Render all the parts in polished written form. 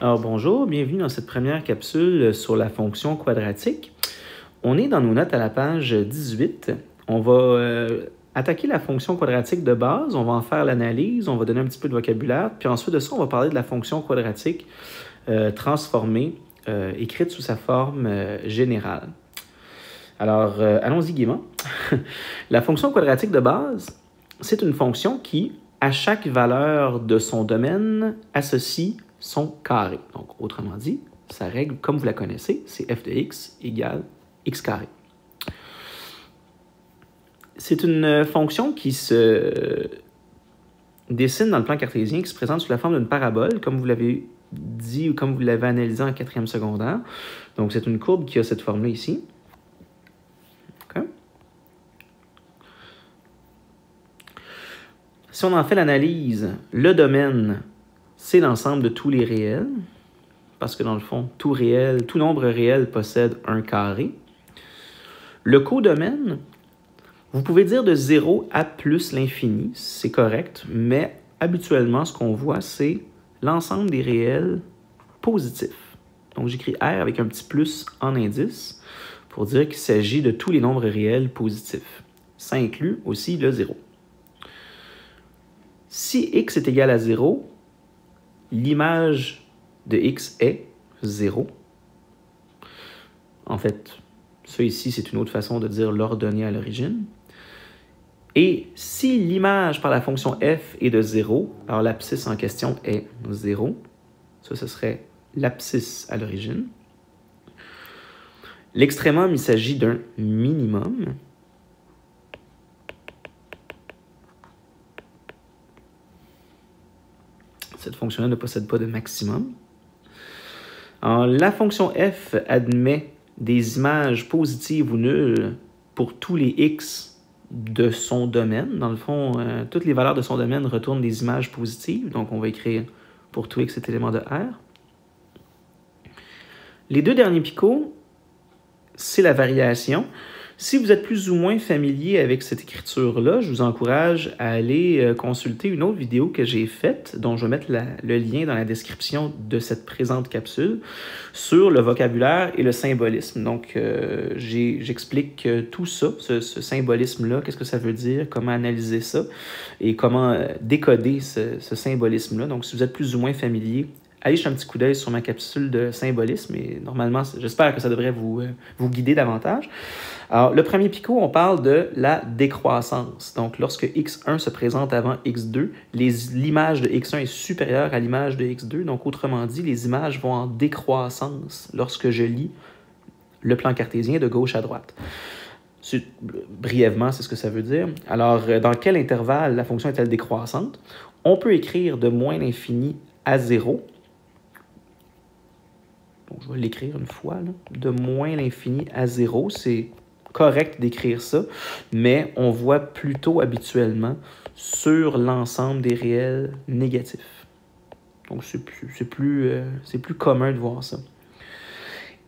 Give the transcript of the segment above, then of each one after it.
Alors bonjour, bienvenue dans cette première capsule sur la fonction quadratique. On est dans nos notes à la page 18. On va attaquer la fonction quadratique de base, on va en faire l'analyse, on va donner un petit peu de vocabulaire, puis ensuite de ça, on va parler de la fonction quadratique transformée, écrite sous sa forme générale. Alors, allons-y gaiement. La fonction quadratique de base, c'est une fonction qui, à chaque valeur de son domaine, associe son carré. Donc, autrement dit, sa règle, comme vous la connaissez, c'est f de x égale x carré. C'est une fonction qui se dessine dans le plan cartésien, qui se présente sous la forme d'une parabole, comme vous l'avez dit ou comme vous l'avez analysé en quatrième secondaire. Donc, c'est une courbe qui a cette forme-là ici. Okay. Si on en fait l'analyse, le domaine, c'est l'ensemble de tous les réels, parce que dans le fond, tout nombre réel possède un carré. Le codomaine, vous pouvez dire de 0 à plus l'infini, c'est correct, mais habituellement, ce qu'on voit, c'est l'ensemble des réels positifs. Donc, j'écris R avec un petit plus en indice pour dire qu'il s'agit de tous les nombres réels positifs. Ça inclut aussi le 0. Si x est égal à 0, l'image de x est 0. En fait, ça ici, c'est une autre façon de dire l'ordonnée à l'origine. Et si l'image par la fonction f est de 0, alors l'abscisse en question est 0. Ça, ce serait l'abscisse à l'origine. L'extrémum, il s'agit d'un minimum. Cette fonction-là ne possède pas de maximum. Alors, la fonction f admet des images positives ou nulles pour tous les x de son domaine. Dans le fond, toutes les valeurs de son domaine retournent des images positives. Donc, on va écrire pour tout x cet élément de R. Les deux derniers picots, c'est la variation. Si vous êtes plus ou moins familier avec cette écriture-là, je vous encourage à aller consulter une autre vidéo que j'ai faite, dont je vais mettre le lien dans la description de cette présente capsule, sur le vocabulaire et le symbolisme. Donc, j'explique tout ça, ce symbolisme-là, qu'est-ce que ça veut dire, comment analyser ça et comment décoder ce symbolisme-là. Donc, si vous êtes plus ou moins familier, allez jeter un petit coup d'œil sur ma capsule de symbolisme et normalement, j'espère que ça devrait vous guider davantage. Alors, le premier picot, on parle de la décroissance. Donc, lorsque x1 se présente avant x2, l'image de x1 est supérieure à l'image de x2. Donc, autrement dit, les images vont en décroissance lorsque je lis le plan cartésien de gauche à droite. Brièvement, c'est ce que ça veut dire. Alors, dans quel intervalle la fonction est-elle décroissante? On peut écrire de moins l'infini à 0. Donc, je vais l'écrire une fois. Là. De moins l'infini à 0, c'est correct d'écrire ça, mais on voit plutôt habituellement sur l'ensemble des réels négatifs. Donc, c'est plus commun de voir ça.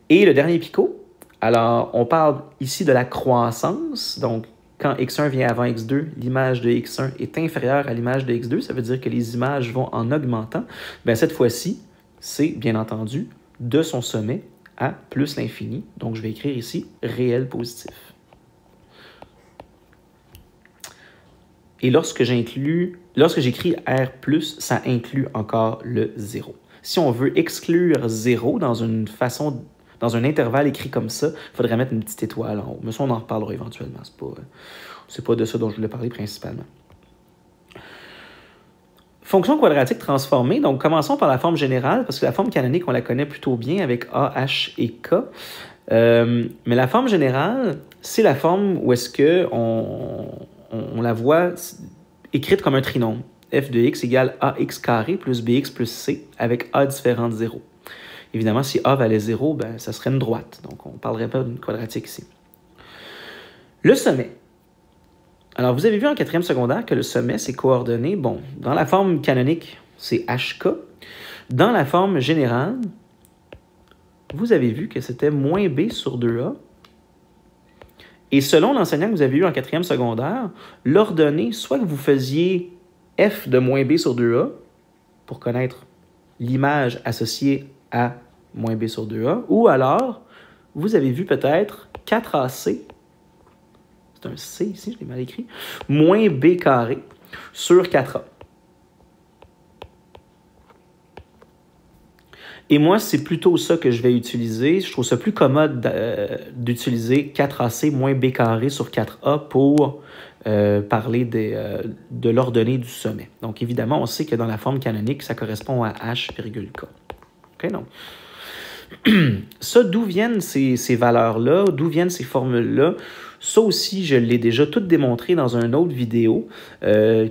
Et le dernier picot, alors, on parle ici de la croissance. Donc, quand x1 vient avant x2, l'image de x1 est inférieure à l'image de x2. Ça veut dire que les images vont en augmentant. Bien, cette fois-ci, c'est, bien entendu, de son sommet à plus l'infini. Donc, je vais écrire ici réel positif. Et lorsque j'écris R+, ça inclut encore le 0. Si on veut exclure 0 dans un intervalle écrit comme ça, il faudrait mettre une petite étoile en haut. Mais ça, on en reparlera éventuellement. C'est pas de ça dont je voulais parler principalement. Fonction quadratique transformée, donc commençons par la forme générale, parce que la forme canonique, on la connaît plutôt bien avec A, H et K. Mais la forme générale, c'est la forme où est-ce qu'on la voit écrite comme un trinôme. f de x égale ax carré plus bx plus c, avec a différent de 0. Évidemment, si a valait 0, ben, ça serait une droite. Donc, on ne parlerait pas d'une quadratique ici. Le sommet. Alors, vous avez vu en quatrième secondaire que le sommet, c'est coordonné. Bon, dans la forme canonique, c'est HK. Dans la forme générale, vous avez vu que c'était moins B sur 2A. Et selon l'enseignant que vous avez eu en quatrième secondaire, l'ordonnée, soit que vous faisiez f de moins b sur 2a, pour connaître l'image associée à moins b sur 2a, ou alors, vous avez vu peut-être 4ac, c'est un c ici, je l'ai mal écrit, moins b carré sur 4a. Et moi, c'est plutôt ça que je vais utiliser. Je trouve ça plus commode d'utiliser 4ac moins b carré sur 4a pour parler de l'ordonnée du sommet. Donc, évidemment, on sait que dans la forme canonique, ça correspond à h, k. OK, donc, ça, d'où viennent ces valeurs-là, d'où viennent ces formules-là, ça aussi, je l'ai déjà tout démontré dans une autre vidéo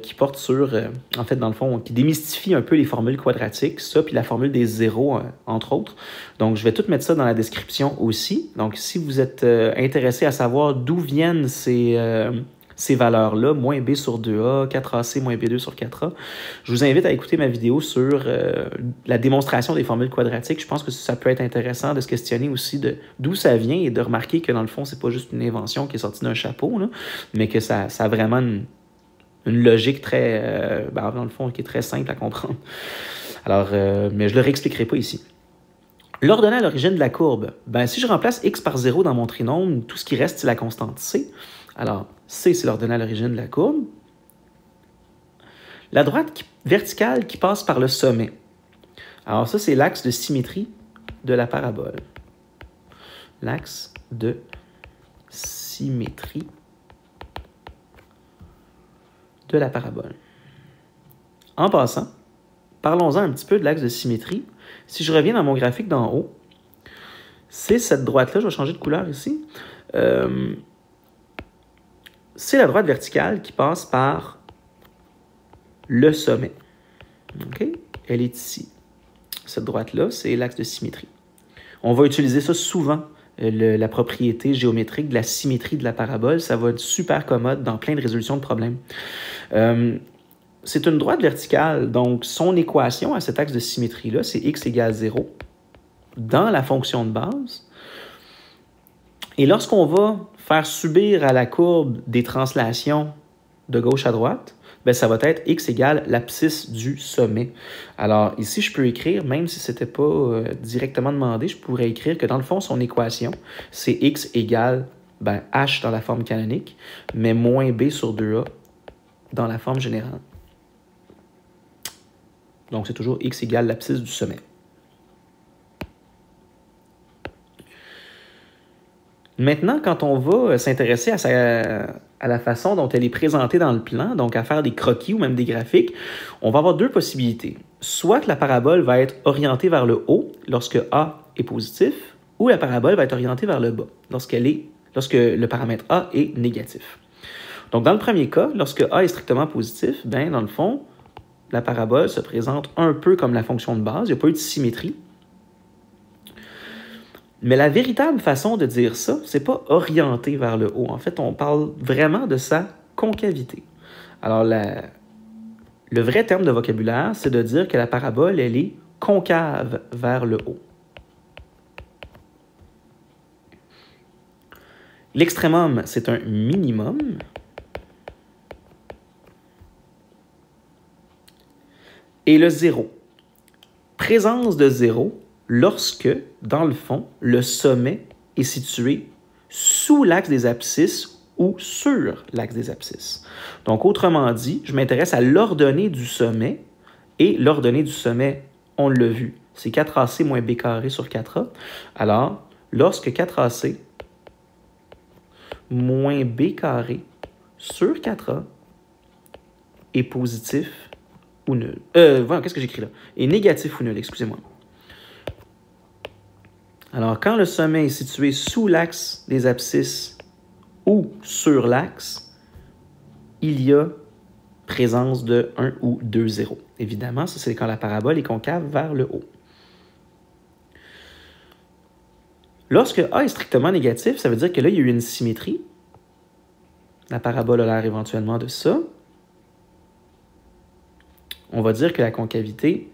qui porte sur, en fait, dans le fond, qui démystifie un peu les formules quadratiques, ça, puis la formule des zéros, entre autres. Donc, je vais tout mettre ça dans la description aussi. Donc, si vous êtes intéressé à savoir d'où viennent ces valeurs-là, moins b sur 2a, 4ac moins b2 sur 4a. Je vous invite à écouter ma vidéo sur la démonstration des formules quadratiques. Je pense que ça peut être intéressant de se questionner aussi d'où ça vient et de remarquer que dans le fond, c'est pas juste une invention qui est sortie d'un chapeau, là, mais que ça a vraiment une logique très, dans le fond, qui est très simple à comprendre. Alors, mais je ne le réexpliquerai pas ici. L'ordonnée à l'origine de la courbe, ben, si je remplace x par 0 dans mon trinôme, tout ce qui reste, c'est la constante c. Alors, c, c'est l'ordonnée à l'origine de la courbe. La droite verticale qui passe par le sommet. Alors ça, c'est l'axe de symétrie de la parabole. L'axe de symétrie de la parabole. En passant, parlons-en un petit peu de l'axe de symétrie. Si je reviens dans mon graphique d'en haut, c'est cette droite-là, je vais changer de couleur ici. C'est la droite verticale qui passe par le sommet. Okay? Elle est ici. Cette droite-là, c'est l'axe de symétrie. On va utiliser ça souvent, la propriété géométrique de la symétrie de la parabole. Ça va être super commode dans plein de résolutions de problèmes. C'est une droite verticale, donc son équation à cet axe de symétrie-là, c'est x égale 0 dans la fonction de base. Et lorsqu'on va faire subir à la courbe des translations de gauche à droite, ben ça va être x égale l'abscisse du sommet. Alors ici, je peux écrire, même si ce n'était pas directement demandé, je pourrais écrire que dans le fond, son équation, c'est x égale h dans la forme canonique, mais moins b sur 2a dans la forme générale. Donc c'est toujours x égale l'abscisse du sommet. Maintenant, quand on va s'intéresser à la façon dont elle est présentée dans le plan, donc à faire des croquis ou même des graphiques, on va avoir deux possibilités. Soit que la parabole va être orientée vers le haut lorsque A est positif, ou la parabole va être orientée vers le bas lorsque le paramètre A est négatif. Donc dans le premier cas, lorsque A est strictement positif, ben, dans le fond, la parabole se présente un peu comme la fonction de base, il n'y a pas eu de symétrie. Mais la véritable façon de dire ça, c'est pas orienté vers le haut. En fait, on parle vraiment de sa concavité. Alors, le vrai terme de vocabulaire, c'est de dire que la parabole, elle est concave vers le haut. L'extrémum, c'est un minimum. Et le zéro. Présence de zéro lorsque, dans le fond, le sommet est situé sous l'axe des abscisses ou sur l'axe des abscisses. Donc, autrement dit, je m'intéresse à l'ordonnée du sommet, et l'ordonnée du sommet, on l'a vu, c'est 4ac moins b carré sur 4a. Alors, lorsque 4ac moins b carré sur 4a est positif ou nul. Voilà, qu'est-ce que j'écris là? Est négatif ou nul, excusez-moi. Alors, quand le sommet est situé sous l'axe des abscisses ou sur l'axe, il y a présence de 1 ou 2 zéros. Évidemment, ça c'est quand la parabole est concave vers le haut. Lorsque A est strictement négatif, ça veut dire que là, il y a eu une symétrie. La parabole a l'air éventuellement de ça. On va dire que la concavité,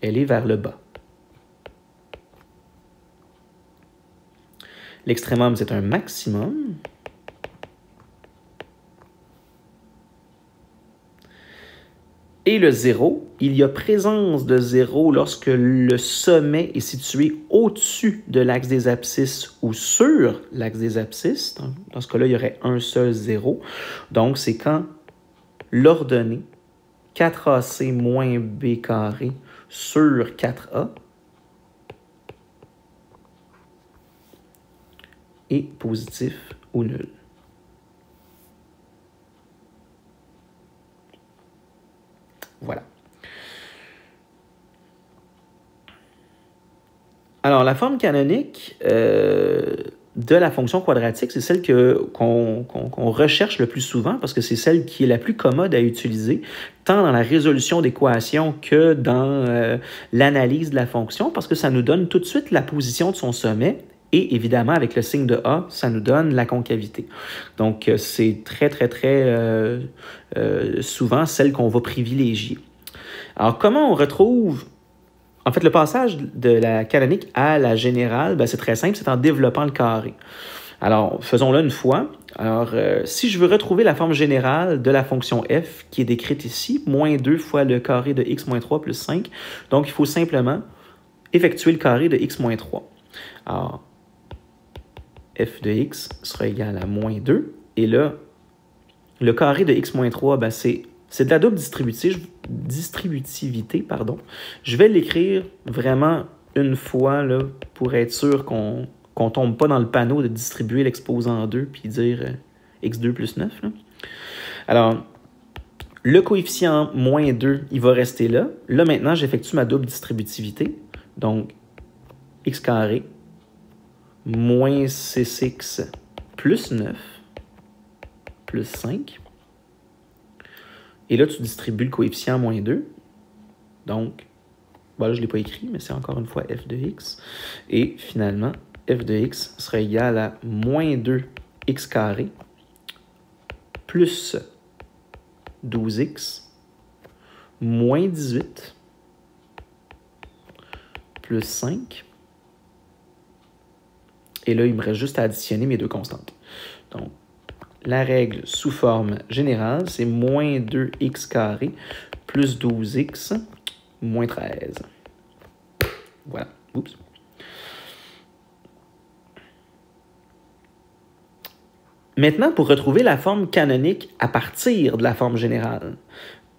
elle est vers le bas. L'extrémum, c'est un maximum. Et le 0, il y a présence de 0 lorsque le sommet est situé au-dessus de l'axe des abscisses ou sur l'axe des abscisses. Dans ce cas-là, il y aurait un seul 0. Donc, c'est quand l'ordonnée 4AC moins B carré sur 4A est positif ou nul. Voilà. Alors, la forme canonique de la fonction quadratique, c'est celle qu'on recherche le plus souvent parce que c'est celle qui est la plus commode à utiliser, tant dans la résolution d'équations que dans l'analyse de la fonction, parce que ça nous donne tout de suite la position de son sommet. Et évidemment, avec le signe de A, ça nous donne la concavité. Donc, c'est très souvent celle qu'on va privilégier. Alors, comment on retrouve... En fait, le passage de la canonique à la générale, c'est très simple, c'est en développant le carré. Alors, faisons-le une fois. Alors, si je veux retrouver la forme générale de la fonction f, qui est décrite ici, moins 2 fois le carré de x moins 3 plus 5, donc il faut simplement effectuer le carré de x moins 3. Alors, f de x sera égal à moins 2. Et là, le carré de x moins 3, c'est de la double distributivité. Je vais l'écrire vraiment une fois là, pour être sûr qu'on ne tombe pas dans le panneau de distribuer l'exposant en 2 puis dire x2 plus 9. Là. Alors, le coefficient moins 2, il va rester là. Là, maintenant, j'effectue ma double distributivité. Donc, x carré moins 6x plus 9 plus 5. Et là, tu distribues le coefficient moins 2. Donc, voilà, je ne l'ai pas écrit, mais c'est encore une fois f de x. Et finalement, f de x sera égal à moins 2x carré plus 12x moins 18 plus 5. Et là, il me reste juste à additionner mes deux constantes. Donc, la règle sous forme générale, c'est moins 2x carré plus 12x moins 13. Voilà. Oups. Maintenant, pour retrouver la forme canonique à partir de la forme générale.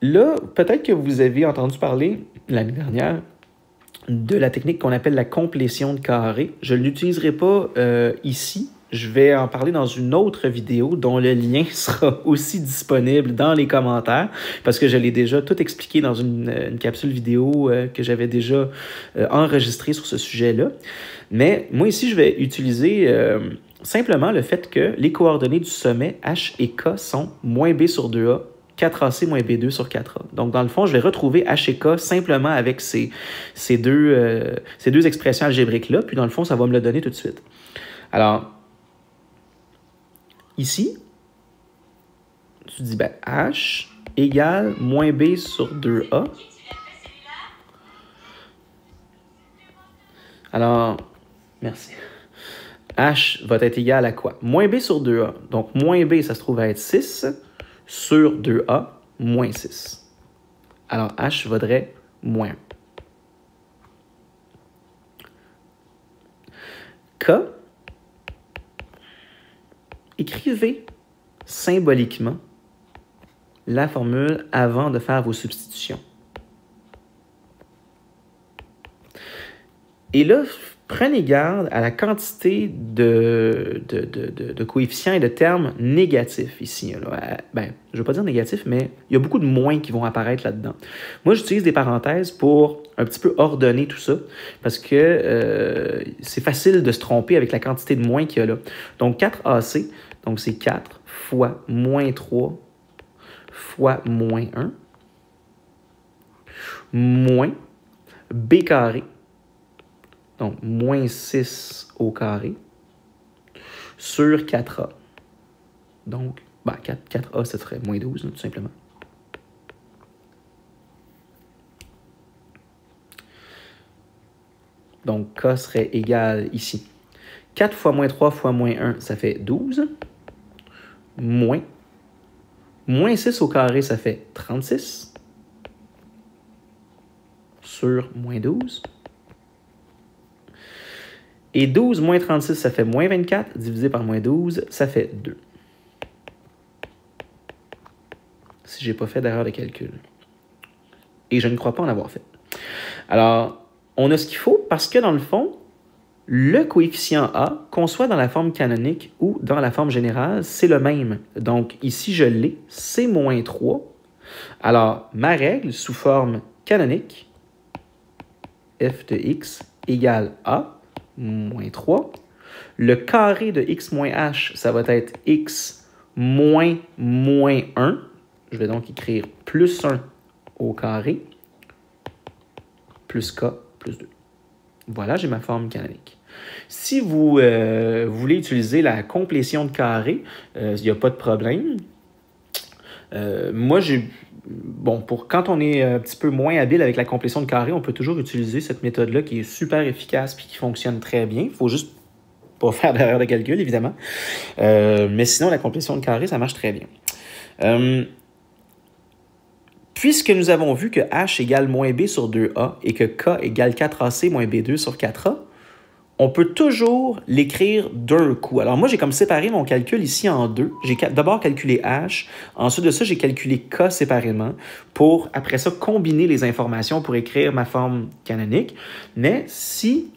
Là, peut-être que vous avez entendu parler l'année dernière de la technique qu'on appelle la complétion de carré. Je ne l'utiliserai pas ici. Je vais en parler dans une autre vidéo dont le lien sera aussi disponible dans les commentaires parce que je l'ai déjà tout expliqué dans une capsule vidéo que j'avais déjà enregistrée sur ce sujet-là. Mais moi ici, je vais utiliser simplement le fait que les coordonnées du sommet H et K sont moins B sur 2A 4AC moins B2 sur 4A. Donc, dans le fond, je vais retrouver H et K simplement avec ces deux expressions algébriques-là. Puis, dans le fond, ça va me le donner tout de suite. Alors, ici, tu dis H égale moins B sur 2A. Alors, merci. H va être égal à quoi? Moins B sur 2A. Donc, moins B, ça se trouve à être 6. Sur 2A, moins 6. Alors, H vaudrait moins 1. K, écrivez symboliquement la formule avant de faire vos substitutions. Et là, prenez garde à la quantité de coefficients et de termes négatifs ici. Là. Je ne veux pas dire négatif, mais il y a beaucoup de moins qui vont apparaître là-dedans. Moi, j'utilise des parenthèses pour un petit peu ordonner tout ça, parce que c'est facile de se tromper avec la quantité de moins qu'il y a là. Donc, 4AC, donc c'est 4 fois moins 3 fois moins 1, moins B carré, donc moins 6 au carré, sur 4A. Donc, 4A, ça serait moins 12, tout simplement. Donc, K serait égal ici. 4 fois moins 3 fois moins 1, ça fait 12. Moins 6 au carré, ça fait 36. sur moins 12. Et 12 moins 36, ça fait moins 24, divisé par moins 12, ça fait 2. Si je n'ai pas fait d'erreur de calcul. Et je ne crois pas en avoir fait. Alors, on a ce qu'il faut parce que dans le fond, le coefficient A, qu'on soit dans la forme canonique ou dans la forme générale, c'est le même. Donc, ici, je l'ai, c'est moins 3. Alors, ma règle sous forme canonique, f de x égale A, moins 3. Le carré de x moins h, ça va être x moins 1. Je vais donc écrire plus 1 au carré, plus k, plus 2. Voilà, j'ai ma forme canonique. Si vous voulez utiliser la complétion de carré, il n'y a pas de problème. Moi, quand on est un petit peu moins habile avec la complétion de carré, on peut toujours utiliser cette méthode-là qui est super efficace et qui fonctionne très bien. Il faut juste pas faire d'erreur de calcul, évidemment. Mais sinon, la complétion de carré, ça marche très bien. Puisque nous avons vu que h égale moins b sur 2a et que k égale 4ac moins b2 sur 4a, on peut toujours l'écrire d'un coup. Alors moi, j'ai comme séparé mon calcul ici en deux. J'ai d'abord calculé h, ensuite de ça, j'ai calculé k séparément pour, après ça, combiner les informations pour écrire ma forme canonique. Mais si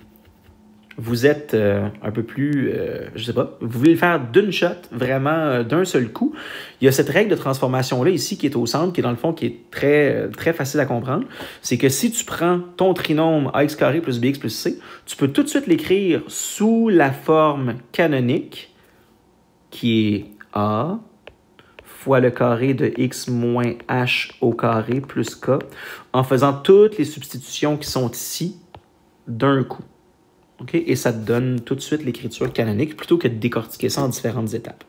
vous êtes un peu plus, je sais pas, vous voulez le faire d'une shot, vraiment d'un seul coup, il y a cette règle de transformation-là ici qui est au centre, qui est dans le fond, qui est très facile à comprendre. C'est que si tu prends ton trinôme ax carré plus bx plus c, tu peux tout de suite l'écrire sous la forme canonique, qui est a fois le carré de x moins h au carré plus k, en faisant toutes les substitutions qui sont ici d'un coup. Okay? Et ça te donne tout de suite l'écriture canonique plutôt que de décortiquer ça en différentes étapes.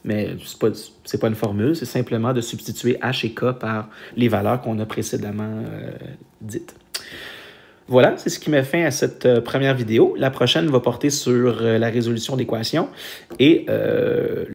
Mais ce n'est pas une formule, c'est simplement de substituer h et k par les valeurs qu'on a précédemment dites. Voilà, c'est ce qui met fin à cette première vidéo. La prochaine va porter sur la résolution d'équations et